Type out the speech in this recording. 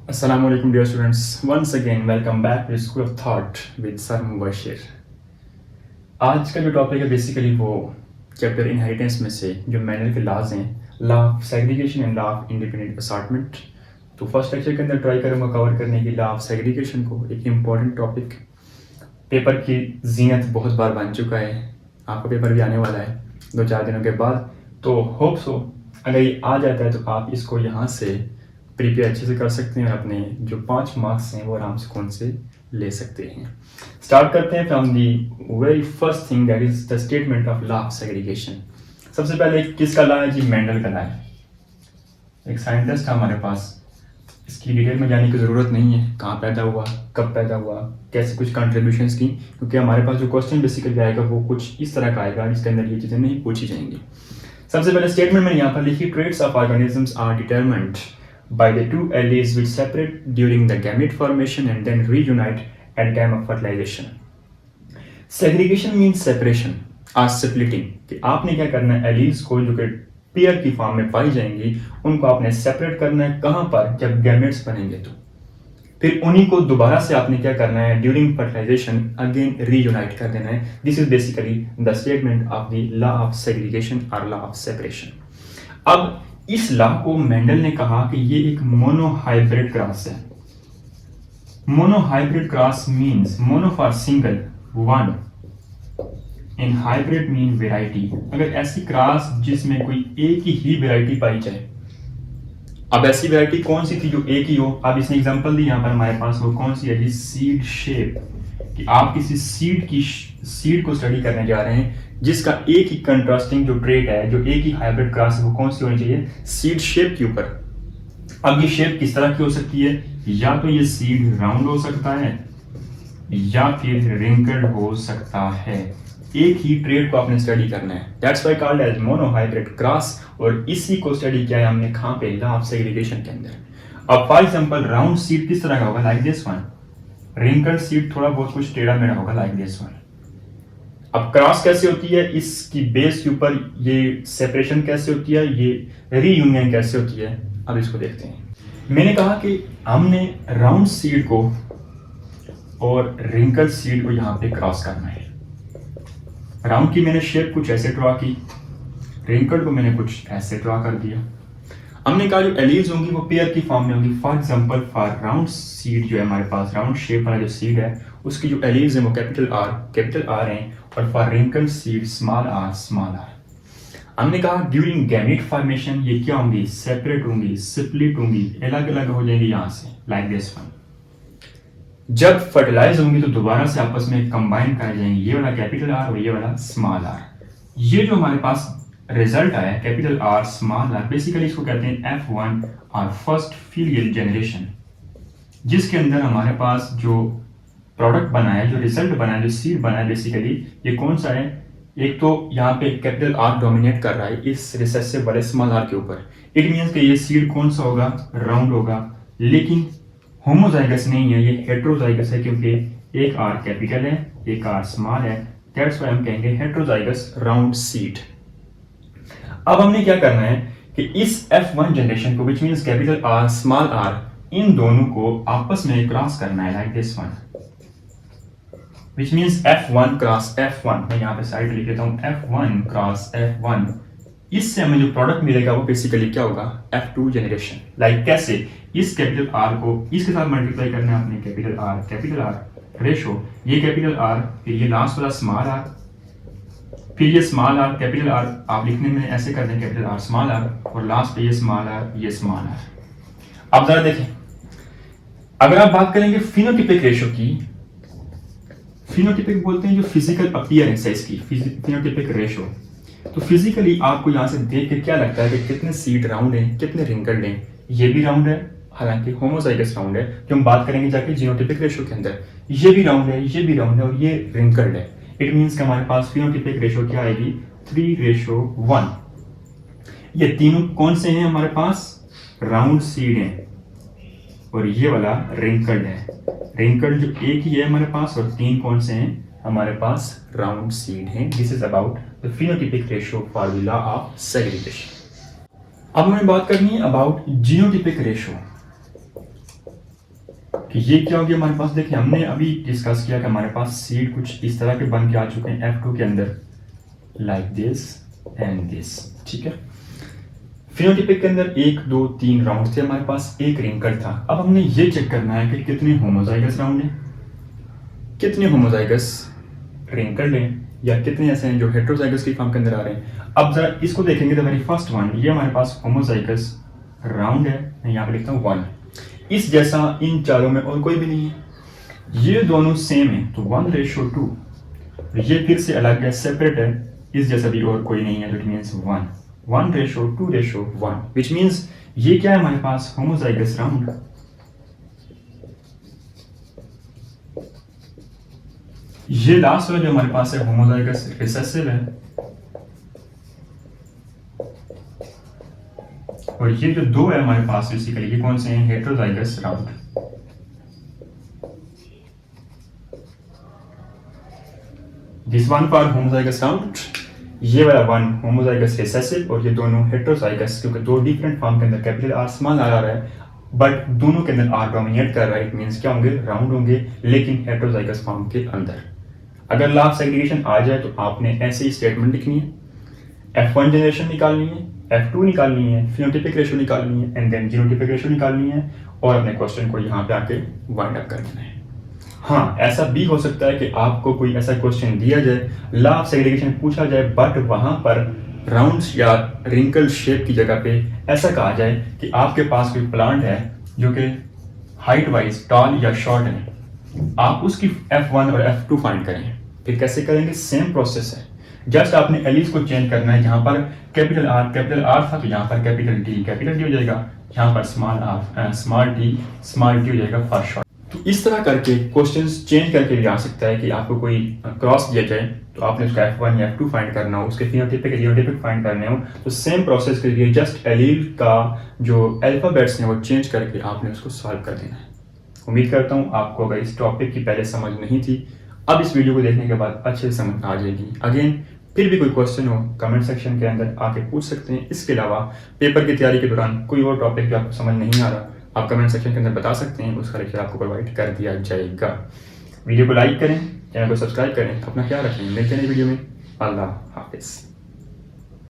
Assalamu alaikum dear students. Once again welcome back to School of Thought with Sir Mubashir. आज का जो topic है basically वो chapter inheritance में से जो मैनर के लॉज हैं, law of segregation and law of independent assortment. तो फर्स्ट लेक्चर के अंदर ट्राई करूँगा कवर करने की लॉ ऑफ सेग्रीगेशन को, एक इम्पॉर्टेंट टॉपिक, पेपर की जीनत बहुत बार बन चुका है, आपका पेपर भी आने वाला है 2-4 दिनों के बाद। तो होप सो अगर ये आ जाता है तो आप इसको यहाँ से प्रिपेयर अच्छे से कर सकते हैं और अपने जो 5 मार्क्स हैं वो आराम से कौन से ले सकते हैं। स्टार्ट करते हैं from the very first thing that is the statement of law of segregation. सबसे पहले किसका लॉ है जी? मेंडल का लॉ है। एक साइंटिस्ट है हमारे पास, इसकी डिटेल में जाने की ज़रूरत नहीं है, कहाँ पैदा हुआ, कब पैदा हुआ, कैसे कुछ कंट्रीब्यूशंस की, क्योंकि हमारे पास जो क्वेश्चन बेसिकली आएगा वो कुछ इस तरह का आएगा जिसके अंदर ये चीज़ें नहीं पूछी जाएंगी। सबसे पहले स्टेटमेंट मैंने यहाँ पर लिखी, traits of organisms are determined by the two alleles which separate during the gamete formation and then reunite at time of fertilization. Segregation means separation or splitting, कि आपने क्या करना है, एलील्स को जो कि पेयर की फॉर्म में पाई जाएंगी उनको आपने सेपरेट करना है। कहाँ पर? जब गैमेट्स बनेंगे तो फिर उन्हीं को दोबारा से आपने क्या करना है, ड्यूरिंग फर्टिलाइजेशन अगेन रीयूनाइट कर देना है। This is basically the statement of the law of segregation और लॉ ऑफ सेपरेशन। अब इस लॉ को मेंडल ने कहा कि ये एक मोनोहाइब्रिड क्रॉस है। Monohybrid cross means mono for single, one, in hybrid mean variety. अगर ऐसी क्रॉस जिसमें कोई एक ही वेराइटी पाई जाए, अब ऐसी वेराइटी कौन सी थी जो एक ही हो? अब इसने एग्जांपल दी यहाँ पर हमारे पास, वो कौन सी है जी? सीड शेप, कि आप किसी सीड को स्टडी करने जा रहे हैं जिसका एक ही कंट्रास्टिंग जो ट्रेट है, जो एक ही हाइब्रिड क्रॉस है, वो कौन सी होनी चाहिए? सीड शेप के ऊपर। अब ये शेप किस तरह की हो सकती है? या तो ये सीड राउंड हो सकता है या फिर रिंकल्ड हो सकता है। एक ही ट्रेट को आपने स्टडी करना है, that's why called as monohybrid cross. और इसी को स्टडी किया है हमने कहाँ पे? लॉ ऑफ सेग्रीगेशन के अंदर। अब फॉर एग्जांपल राउंड सीड किस तरह का होगा? Like this one. Wrinkled seed थोड़ा बहुत कुछ टेढ़ा मेढ़ा होगा, लाइक दिस वन। अब क्रॉस कैसे होती है? इसकी बेस के ऊपर ये सेपरेशन कैसे होती है, ये रीयूनियन कैसे होती है, अब इसको देखते हैं। मैंने कहा कि हमने राउंड सीड को और रिंकल सीड को यहाँ पे क्रॉस करना है। राउंड की मैंने शेप कुछ ऐसे ड्रॉ की, रिंकल को मैंने कुछ ऐसे ड्रॉ कर दिया। हमने कहा जो एलील्स होंगी वो पेयर की फॉर्म में होंगी। For example for round seed जो है हमारे पास, राउंड शेप वाला जो सीड है उसकी जो एलील्स हैं वो कैपिटल आर हैं, और for wrinkle seed small R. हमने कहा ड्यूरिंग गैमेट फॉर्मेशन ये क्या होंगी? सेपरेट होंगी, स्प्लिट होंगी, अलग अलग हो जाएंगी यहाँ से, लाइक दिस वन। जब फर्टिलाइज होंगी तो दोबारा से आपस में कंबाइन कर जाएंगे, ये वाला कैपिटल आर और ये वाला स्मॉल आर। ये जो हमारे पास रिजल्ट आया capital are small R, basically इसको कहते हैं F1 और फर्स्ट फीलियल जनरेशन, जिसके अंदर हमारे पास जो प्रोडक्ट बना है, जो रिजल्ट बना है, जो सीड बना है, बेसिकली ये कौन सा है? एक तो यहाँ पे कैपिटल आर डोमिनेट कर रहा है इस रिसेसिव वाले स्मॉल आर के ऊपर। इट मीन्स कि ये सीड कौन सा होगा? राउंड होगा, लेकिन होमोजाइगस नहीं है, ये हेट्रोजाइगस है, क्योंकि एक आर कैपिटल है एक आर स्मॉल है। दैट्स व्हाई हम कहेंगे हेट्रोजाइगस राउंड सीड। अब हमने क्या करना है कि इस F1 जनरेशन को, which means capital are small r, इन दोनों को आपस में क्रॉस करना है, like this one, which means F1 cross F1। मैं यहाँ पे साइड लिख लेता हूँ, F1 क्रॉस F1। इससे हमें जो प्रोडक्ट मिलेगा वो बेसिकली क्या होगा? F2 generation. लाइक कैसे? इस कैपिटल आर को इसके साथ मल्टीप्लाई करना है अपने, कैपिटल आर रेशो, ये कैपिटल आर, फिर ये लास्ट वाला स्मॉल आर, फिर ये स्मॉल आर, कैपिटल आर आप लिखने में ऐसे कर दें, कैपिटल आर स्मॉल आर, और लास्ट पे ये स्मॉल आर, ये स्मॉल आर। अब जरा देखें, अगर आप बात करेंगे फिनोटिपिक रेशो की, फिनोटिपिक बोलते हैं जो फिजिकल अपीयरेंस है इसकी, फिनोटिपिक रेशो। तो फिजिकली आपको यहाँ से देख के क्या लगता है कि कितने सीड राउंड हैं, कितने रिंकल्ड हैं? ये भी राउंड है, हालांकि होमोजाइगस राउंड है, जो हम बात करेंगे जाके जीनोटिपिक रेशो के अंदर। ये भी राउंड है, ये भी राउंड है, और ये रिंकल्ड है। इट मीन्स कि हमारे पास फिनोटिपिक रेशो क्या आएगी? 3:1। ये तीनों कौन से हैं हमारे पास? राउंड सीड हैं, और ये वाला रिंकल्ड है। रिंकल्ड जो एक ही है हमारे पास, और 3 कौन से हैं हमारे पास? राउंड सीड हैं। This is about the phenotypic ratio for the law of segregation. अब हमें बात करनी है अबाउट जीनोटिपिक रेशो। कि ये क्या हो गया हमारे पास। देखिए हमने अभी डिस्कस किया कि हमारे पास सीड कुछ इस तरह के बन के आ चुके हैं F2 के अंदर, लाइक दिस एंड दिस, ठीक है। फिनोटाइपिक के अंदर 1 2 3 राउंड थे हमारे पास, एक रिंकल था। अब हमने ये चेक करना है कि कितने होमोजाइगस राउंड हैं, कितने होमोजाइगस रिंकल हैं, या कितने ऐसे हैं जो हेट्रोजाइगस की फॉर्म के अंदर आ रहे हैं। अब जरा इसको देखेंगे तो वेरी फर्स्ट वन, ये हमारे पास होमोजाइगस राउंड है, मैं यहाँ पे लिखता हूँ 1। इस जैसा इन चारों में और कोई भी नहीं है, ये दोनों सेम है तो 1:2। ये फिर से अलग है, सेपरेट है, इस जैसा भी और कोई नहीं है, तो इट मीन्स 1:2:1, विच मीन्स ये क्या है हमारे पास, होमोजाइगस राउंड। ये लास्ट वाला जो हमारे पास है होमोजाइगस रिसेसिव है, और ये जो दो है हमारे पास बेसिकली, ये कौन से हैं, heterozygous round. This one for homozygous round, ये वाला वन होमोजाइगस रिसेसिव, और ये दोनों हेट्रोजाइगस, क्योंकि दो डिफरेंट फॉर्म के अंदर कैपिटल आर स्मॉल आर आ रहा है, बट दोनों के अंदर आर डोमिनेट कर रहा है, इट मींस क्या होंगे, राउंड होंगे, लेकिन हेट्रोजाइगस फॉर्म के अंदर। अगर लॉ ऑफ सेग्रीगेशन आ जाए तो आपने ऐसे ही स्टेटमेंट लिखनी है, F1 जनरेशन निकालनी है, F2 निकालनी है, फिनोटाइपिक रेशियो निकालनी है, एंड देन जीनोटाइपिक रेशियो निकालनी है, और अपने क्वेश्चन को यहाँ पे आके वाइंड अप कर देना है। हाँ, ऐसा भी हो सकता है कि आपको कोई ऐसा क्वेश्चन दिया जाए, लॉ ऑफ सेग्रीगेशन पूछा जाए, बट वहाँ पर राउंड्स या रिंकल शेप की जगह पे ऐसा कहा जाए कि आपके पास कोई प्लांट है जो कि हाइट वाइज टॉल या शॉर्ट है, आप उसकी F1 और F2 फाइंड करें। फिर कैसे करेंगे, सेम प्रोसेस है, जस्ट आपने एलिस को चेंज करना है। यहाँ पर कैपिटल आर था तो यहाँ पर कैपिटल डी हो जाएगा, यहाँ पर स्मॉल डी हो जाएगा फॉर शॉर्ट। तो इस तरह करके क्वेश्चंस चेंज करके भी आ सकता है कि आपको कोई क्रॉस दिया जाए तो आपने उसका F1 या F2 फाइंड करना हो, उसके फिनोटाइपिक या जीनोटाइपिक फाइंड करने हो, तो सेम प्रोसेस के लिए जस्ट एलील का जो अल्फाबेट्स हैं वो चेंज करके आपने उसको सॉल्व कर देना है। उम्मीद करता हूँ आपको अगर इस टॉपिक की पहले समझ नहीं थी, अब इस वीडियो को देखने के बाद अच्छे से समझ आ जाएगी। अगेन फिर भी कोई क्वेश्चन हो कमेंट सेक्शन के अंदर आके पूछ सकते हैं। इसके अलावा पेपर की तैयारी के दौरान कोई और टॉपिक जो आपको समझ नहीं आ रहा, आप कमेंट सेक्शन के अंदर बता सकते हैं, उसका लेक्चर आपको प्रोवाइड कर दिया जाएगा। वीडियो को लाइक करें, चैनल को सब्सक्राइब करें, अपना ख्याल रखें, मिलते हैं वीडियो में। अल्लाह हाफिज़।